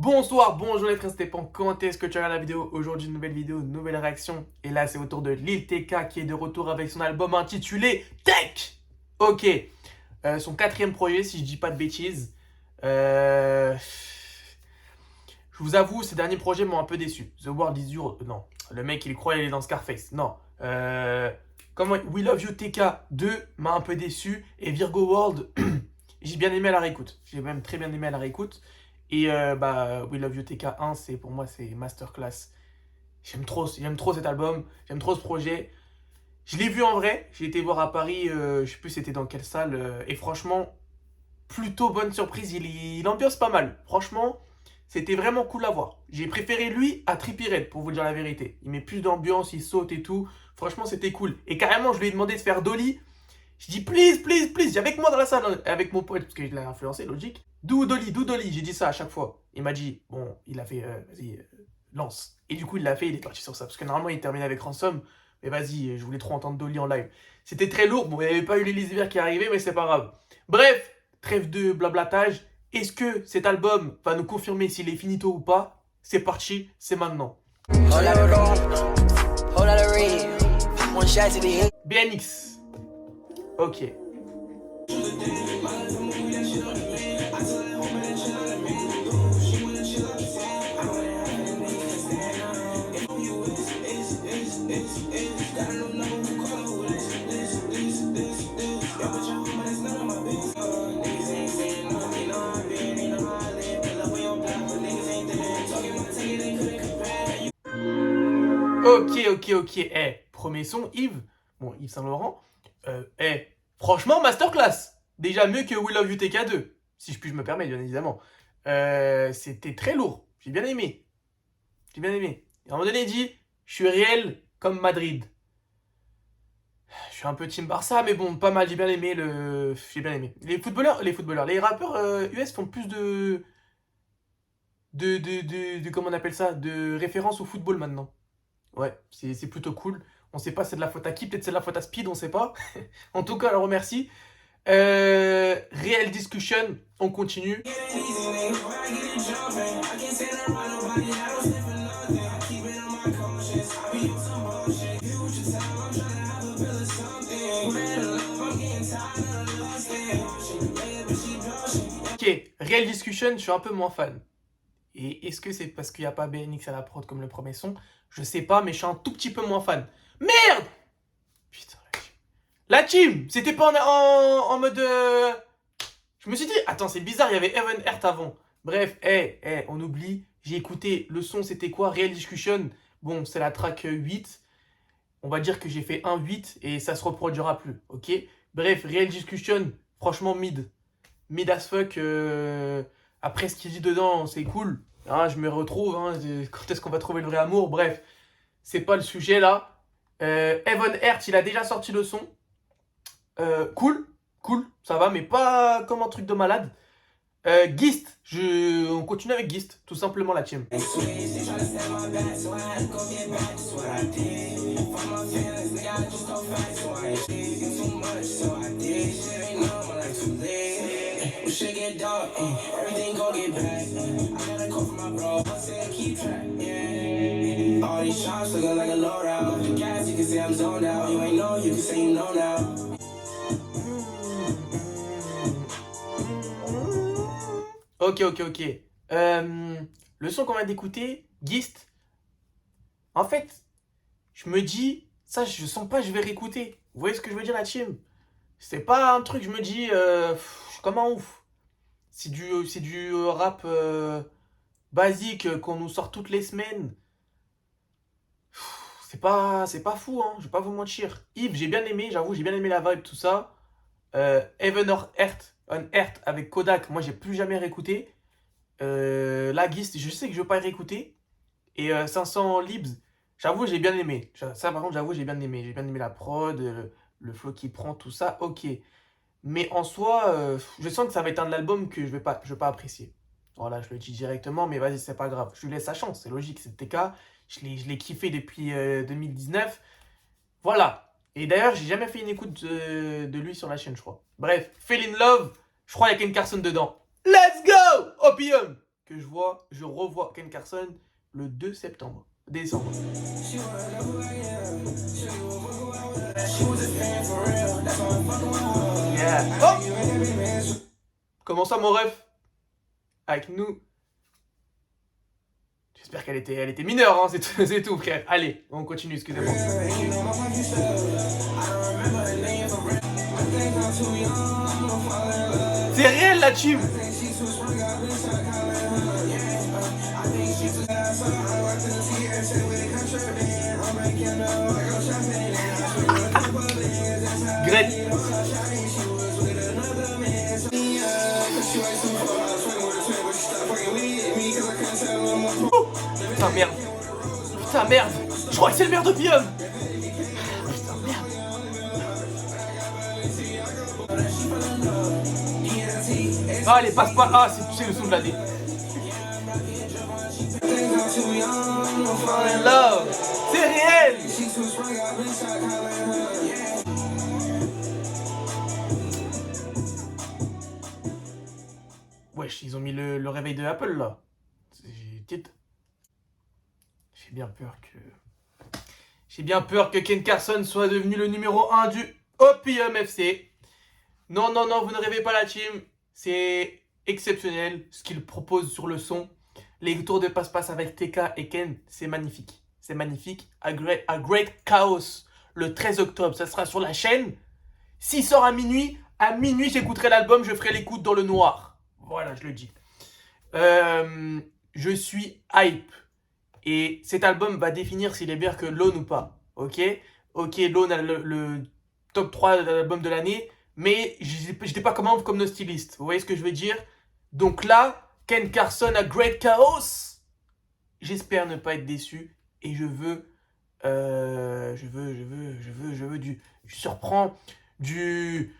Bonsoir, bonjour les frères Stépan, comment est-ce que tu regardes la vidéo? Aujourd'hui, une nouvelle vidéo, une nouvelle réaction. Et là, c'est au tour de Lil TK qui est de retour avec son album intitulé Tech. Ok, son quatrième projet, si je dis pas de bêtises. Je vous avoue, ces derniers projets m'ont un peu déçu. The World is Your... Non, le mec, il croit qu'il est dans Scarface. Non. Comment... We Love You TK 2 m'a un peu déçu. Et Virgo World, j'ai bien aimé à la réécoute. J'ai même très bien aimé à la réécoute. Et We Love You TK 1, c'est pour moi, c'est masterclass. J'aime trop cet album, j'aime trop ce projet. Je l'ai vu en vrai, j'ai été voir à Paris, je sais plus c'était dans quelle salle, et franchement, plutôt bonne surprise, il ambiance pas mal. Franchement, c'était vraiment cool à voir. J'ai préféré lui à Trippie Redd, pour vous dire la vérité. Il met plus d'ambiance, il saute et tout. Franchement, c'était cool. Et carrément, je lui ai demandé de faire Dolly. Je dis please, please, please, viens avec moi dans la salle, avec mon pote, parce que je l'ai influencé, logique. Do Dolly, j'ai dit ça à chaque fois. Il m'a dit, bon, il a fait, vas-y, lance. Et du coup, il l'a fait, il est parti sur ça. Parce que normalement, il terminait avec Ransom. Mais vas-y, je voulais trop entendre Dolly en live. C'était très lourd, bon, il n'y avait pas eu les Vert qui arrivaient, mais c'est pas grave. Bref, trêve de blablatage. Est-ce que cet album va nous confirmer s'il est finito ou pas? C'est parti, c'est maintenant. BNX. Ok. Ok. Premier son, Yves. Bon, Yves Saint-Laurent. Franchement, masterclass. Déjà mieux que We Love You TK2. Si je puis me permettre, bien évidemment. C'était très lourd. J'ai bien aimé. Et à un moment donné, il dit, je suis réel comme Madrid. Je suis un peu team Barça, mais bon, pas mal. J'ai bien aimé les rappeurs US font plus comment on appelle ça, de référence au football maintenant. Ouais, c'est plutôt cool. On sait pas c'est de la faute à qui, peut-être c'est de la faute à Speed, on sait pas. En tout cas, je le remercie. Real Discussion, on continue. Ok, Real Discussion, je suis un peu moins fan. Et est-ce que c'est parce qu'il n'y a pas BNX à la prod comme le premier son? Je sais pas, mais je suis un tout petit peu moins fan. Merde! Putain, la team! C'était pas en mode... Je me suis dit, attends, c'est bizarre, il y avait Evan Hart avant. Bref, on oublie. J'ai écouté le son, c'était quoi? Real Discussion. Bon, c'est la track 8. On va dire que j'ai fait un 8 et ça se reproduira plus, ok? Bref, Real Discussion, franchement mid. Mid as fuck. Après, ce qu'il dit dedans, c'est cool. Hein, je me retrouve. Hein, quand est-ce qu'on va trouver le vrai amour? Bref, c'est pas le sujet là. Evan Hart, il a déjà sorti le son. Cool, ça va, mais pas comme un truc de malade. Gist, on continue avec Gist, tout simplement la team. Ok. Le son qu'on vient d'écouter, Gist, en fait, je me dis, ça, je sens pas, je vais réécouter. Vous voyez ce que je veux dire, la team? C'est pas un truc, je me dis, je suis comme un ouf. C'est du rap basique qu'on nous sort toutes les semaines. C'est pas fou, hein, je vais pas vous mentir. Yves, j'ai bien aimé, j'avoue, j'ai bien aimé la vibe, tout ça. Evan Hart, on Earth avec Kodak, moi j'ai plus jamais réécouté. La Gist, je sais que je vais pas y réécouter. Et 500 Libs, j'avoue, j'ai bien aimé. Ça, par contre, j'avoue, j'ai bien aimé. J'ai bien aimé la prod, le flow qu'il prend, tout ça, ok. Mais en soi, je sens que ça va être un album que je vais pas apprécier. Voilà, je le dis directement, mais vas-y, c'est pas grave. Je lui laisse sa chance, c'est logique, c'est TK. Je l'ai kiffé depuis 2019. Voilà. Et d'ailleurs, j'ai jamais fait une écoute de lui sur la chaîne, je crois. Bref, Fell in Love, je crois qu'il y a Ken Carson dedans. Let's go! Opium! que je revois Ken Carson le 2 septembre. Décembre. Yeah. Oh, comment ça, mon ref? Avec nous. J'espère qu'elle était mineure, hein, c'est tout, frère. Allez, on continue, excusez-moi. C'est réel, la team. Great. Putain merde. Putain merde. Je crois que c'est le maire d'Opium. Putain merde. Ah allez passe pas. Ah c'est le son de l'année. C'est réel. Wesh, ils ont mis le réveil de Apple là. J'ai bien peur que Ken Carson soit devenu le numéro 1 du Opium FC. Non, non, non, vous ne rêvez pas la team. C'est exceptionnel ce qu'il propose sur le son. Les tours de passe-passe avec TK et Ken, c'est magnifique. C'est magnifique. A Great Chaos, le 13 octobre, ça sera sur la chaîne. S'il sort à minuit j'écouterai l'album, je ferai l'écoute dans le noir. Voilà, je le dis. Je suis hype. Et cet album va définir s'il est bien que Lone ou pas. Ok, Lone a le top 3 de l'album de l'année. Mais j'étais pas comme nos stylistes. Vous voyez ce que je veux dire? Donc là, Ken Carson a Great Chaos. J'espère ne pas être déçu. Et je veux du surprend, du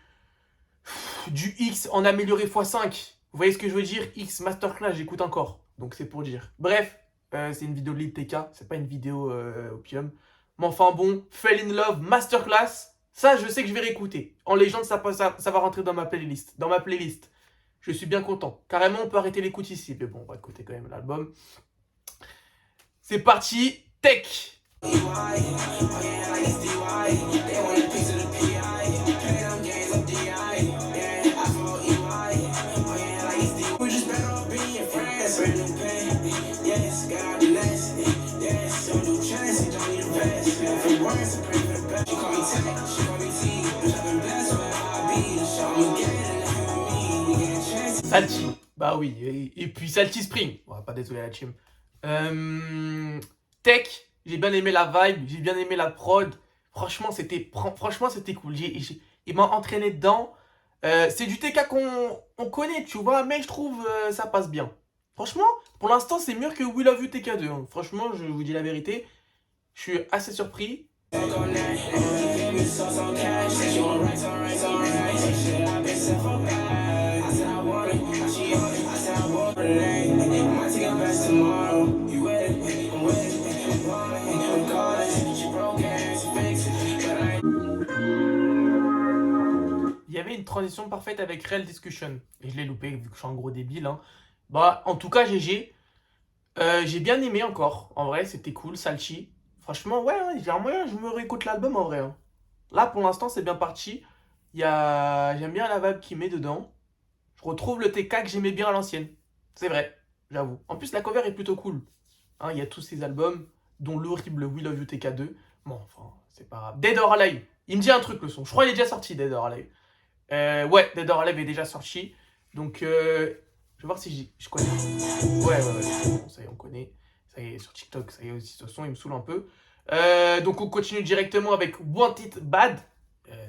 X en amélioré x5. Vous voyez ce que je veux dire? X Masterclass, j'écoute encore. Donc c'est pour dire. Bref, c'est une vidéo de Lil TK. C'est pas une vidéo Opium. Mais enfin bon, Fell in Love Masterclass. Ça, je sais que je vais réécouter. En légende, ça va rentrer dans ma playlist. Je suis bien content. Carrément, on peut arrêter l'écoute ici. Mais bon, on va écouter quand même l'album. C'est parti, Tech. Salty, bah oui, et puis Salty Spring, on va pas désolé la team. Tech, j'ai bien aimé la vibe, j'ai bien aimé la prod. Franchement, c'était cool. Il m'a entraîné dedans. C'est du TK qu'on connaît, tu vois, mais je trouve ça passe bien. Franchement, pour l'instant, c'est mieux que We Love You TK2. Hein. Franchement, je vous dis la vérité, je suis assez surpris. Il y avait une transition parfaite avec Real Discussion. Et je l'ai loupé vu que je suis un gros débile. Hein. Bah, en tout cas, GG. J'ai bien aimé encore. En vrai, c'était cool. Salchi. Franchement, ouais, j'ai un moyen. Je me réécoute l'album en vrai. Hein. Là, pour l'instant, c'est bien parti. J'aime bien la vibe qu'il met dedans. Je retrouve le TK que j'aimais bien à l'ancienne. C'est vrai, j'avoue. En plus, la cover est plutôt cool. Hein, il y a tous ces albums, dont l'horrible We Love You TK2. Bon, enfin, c'est pas grave. Dead or Alive. Il me dit un truc, le son. Je crois qu'il est déjà sorti, Dead or Alive. Ouais, Dead or Alive est déjà sorti. Donc, je vais voir si je connais. Ouais. Bon, ça y est, on connaît. Ça y est, sur TikTok, ça y est aussi, ce son, il me saoule un peu. Donc, on continue directement avec Want It Bad.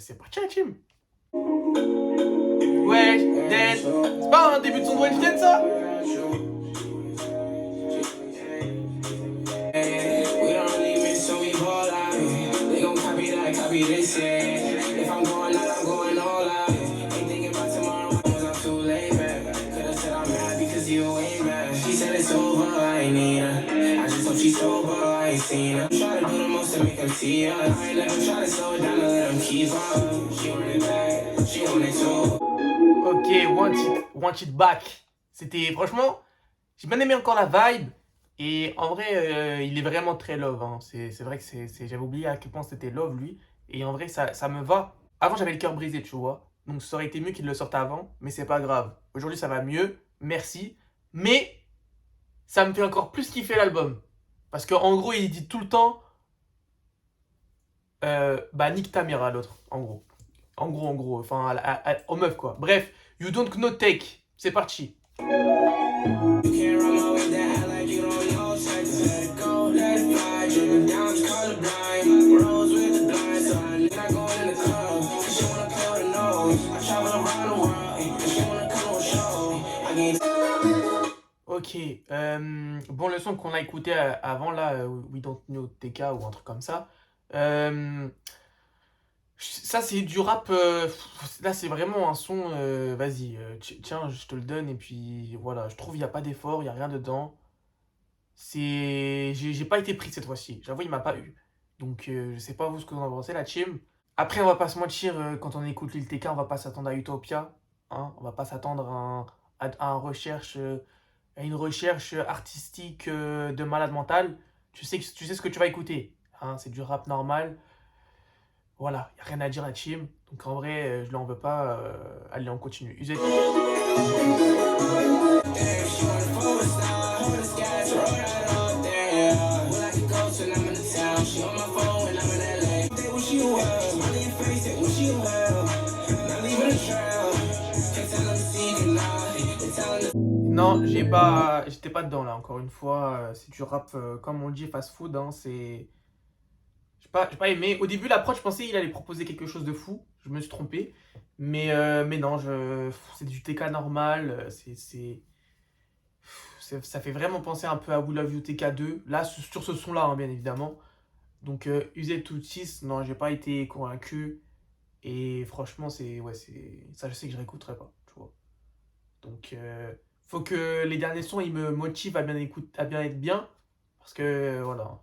C'est parti, la team. Ouais, Dead. C'est pas un début de son de Weeknd, ça? Ok, Want It Back. C'était franchement, J'ai bien aimé encore la vibe. Et en vrai, il est vraiment très love, hein. C'est vrai que j'avais oublié à quel point c'était love, lui. Et en vrai, ça me va. Avant, j'avais le cœur brisé, tu vois. Donc, ça aurait été mieux qu'il le sorte avant. Mais c'est pas grave. Aujourd'hui, ça va mieux. Merci. Mais ça me fait encore plus kiffer l'album. Parce qu'en gros, il dit tout le temps, bah, nique ta mère à l'autre. En gros. En gros. Enfin, aux meufs, quoi. Bref, you don't know take. C'est parti. Ok, bon, le son qu'on a écouté avant, là, We Don't Know TK ou un truc comme ça, ça c'est du rap, là c'est vraiment un son, vas-y, tiens, je te le donne, et puis voilà, je trouve il n'y a pas d'effort, il n'y a rien dedans. J'ai pas été pris cette fois-ci, j'avoue, il m'a pas eu. Donc, je sais pas vous ce que vous en pensez, la team. Après, on va pas se mentir, quand on écoute Lil TK, on va pas s'attendre à Utopia, hein, on va pas s'attendre à une recherche artistique de malade mental. Tu sais ce que tu vas écouter, hein, c'est du rap normal. Voilà, y a rien à dire à team. Donc en vrai, je l'en veux pas. Allez, on continue. Usez. Non, j'étais pas dedans là. Encore une fois, c'est du rap, comme on dit, fast food. Hein, j'ai pas aimé. Au début, l'approche, je pensais qu'il allait proposer quelque chose de fou. Je me suis trompé. Mais non, c'est du TK normal. Ça fait vraiment penser un peu à We Love You TK2. Là, sur ce son-là, hein, bien évidemment. Donc, User Tutsis, non, j'ai pas été convaincu. Et franchement, ça, je sais que je réécouterai pas, tu vois. Donc, faut que les derniers sons, ils me motivent à bien être bien. Parce que, voilà.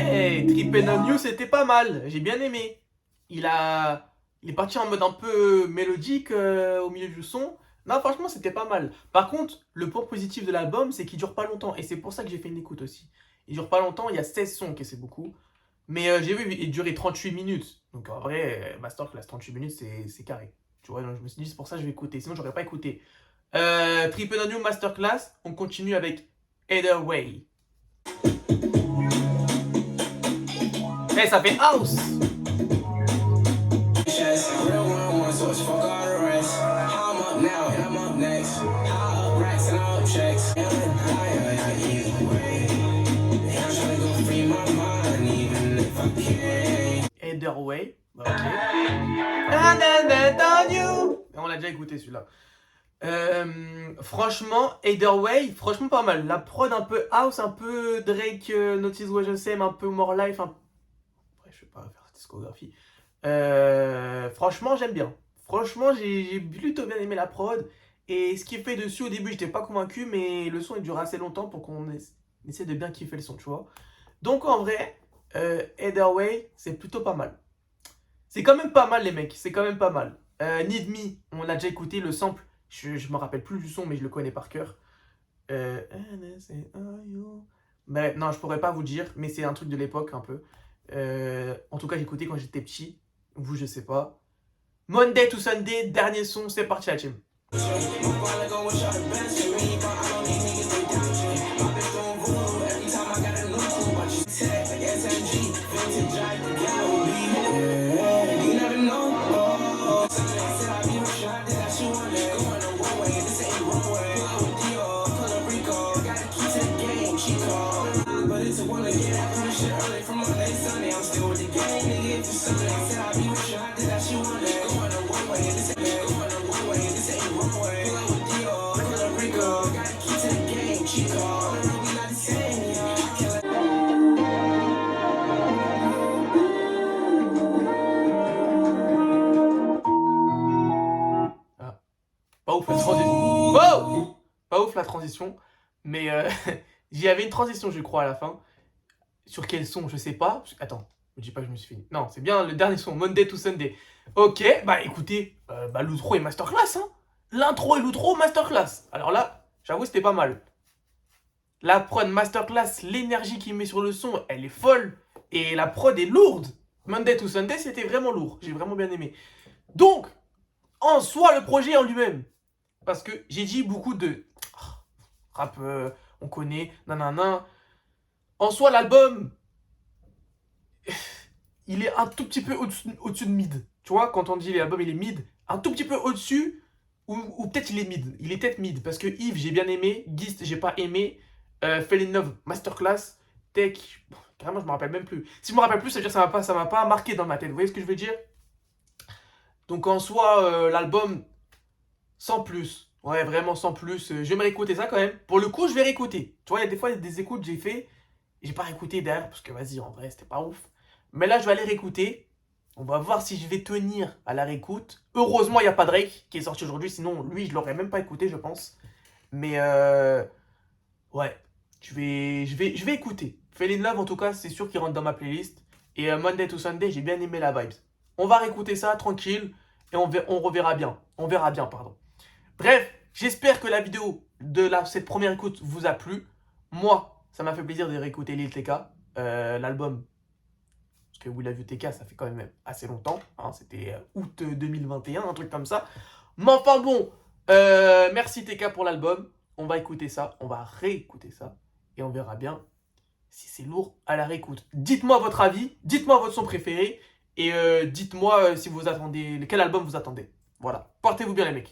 Hey, Trippin' on You, c'était pas mal. J'ai bien aimé. Il est parti en mode un peu mélodique au milieu du son. Non, franchement, c'était pas mal. Par contre, le point positif de l'album, c'est qu'il dure pas longtemps. Et c'est pour ça que j'ai fait une écoute aussi. Il dure pas longtemps, il y a 16 sons, que c'est beaucoup. Mais j'ai vu, il durait 38 minutes. Donc en vrai, Masterclass, 38 minutes, c'est carré. Tu vois, donc je me suis dit, c'est pour ça que je vais écouter. Sinon, j'aurais pas écouté. Trippin' on You Masterclass, on continue avec Either Way. Eh, ça fait house! Either Way, ok. On l'a déjà écouté celui-là. Franchement, Either Way, franchement pas mal. La prod un peu house, un peu Drake, Notice What You Say, un peu More Life. Après, je vais pas faire cette discographie. Franchement, j'aime bien. Franchement, j'ai plutôt bien aimé la prod. Et ce qui est fait dessus, au début, j'étais pas convaincu, mais le son il dure assez longtemps pour qu'on essaie de bien kiffer le son, tu vois. Donc en vrai, Either Way, c'est plutôt pas mal. C'est quand même pas mal, les mecs, c'est quand même pas mal. Need Me, on l'a déjà écouté, le sample, je me rappelle plus du son, mais je le connais par cœur. Mais non, je pourrais pas vous dire, mais c'est un truc de l'époque un peu. En tout cas, j'ai écouté quand j'étais petit. Vous, je sais pas. Monday to Sunday, dernier son, c'est parti la team. ouf la transition. Wow, pas ouf la transition. Mais j'y avait une transition, je crois, à la fin. Sur quel son, je sais pas. Attends, me dis pas que je me suis fini. Non, c'est bien le dernier son, Monday to Sunday. Ok, bah écoutez, l'outro est masterclass, hein. L'intro et l'outro masterclass. Alors là, j'avoue, c'était pas mal. La prod masterclass, l'énergie qu'il met sur le son, elle est folle. Et la prod est lourde. Monday to Sunday, c'était vraiment lourd. J'ai vraiment bien aimé. Donc, en soi, le projet en lui-même. Parce que j'ai dit beaucoup de rap, on connaît, nanana. En soi, l'album, il est un tout petit peu au-dessus de mid. Tu vois, quand on dit l'album, il est mid, un tout petit peu au-dessus, ou peut-être il est mid. Il est peut-être mid, parce que Yves, j'ai bien aimé, Gist, j'ai pas aimé, Fell in Love, Masterclass, Tech, carrément, je me rappelle même plus. Si je me rappelle plus, ça veut dire que ça m'a pas marqué dans ma tête. Vous voyez ce que je veux dire? Donc en soi, l'album, sans plus. Ouais, vraiment sans plus. Je vais me réécouter ça quand même. Pour le coup, je vais réécouter. Tu vois, il y a des fois, il y a des écoutes que j'ai fait. Et j'ai pas réécouté derrière parce que vas-y, en vrai, c'était pas ouf. Mais là, je vais aller réécouter. On va voir si je vais tenir à la réécoute. Heureusement, il n'y a pas Drake qui est sorti aujourd'hui. Sinon, lui, je l'aurais même pas écouté, je pense. Mais ouais, je vais écouter. Fell in Love, en tout cas, c'est sûr qu'il rentre dans ma playlist. Et Monday to Sunday, j'ai bien aimé la vibes. On va réécouter ça tranquille. Et on reverra bien. On verra bien, pardon. Bref, j'espère que la vidéo de cette première écoute vous a plu. Moi, ça m'a fait plaisir de réécouter Lil TK, l'album. Parce que We Love You TK, ça fait quand même assez longtemps. Hein, c'était août 2021, un truc comme ça. Mais enfin bon, merci TK pour l'album. On va écouter ça, on va réécouter ça. Et on verra bien si c'est lourd à la réécoute. Dites-moi votre avis, dites-moi votre son préféré. Et dites-moi si vous attendez, quel album vous attendez. Voilà, portez-vous bien les mecs.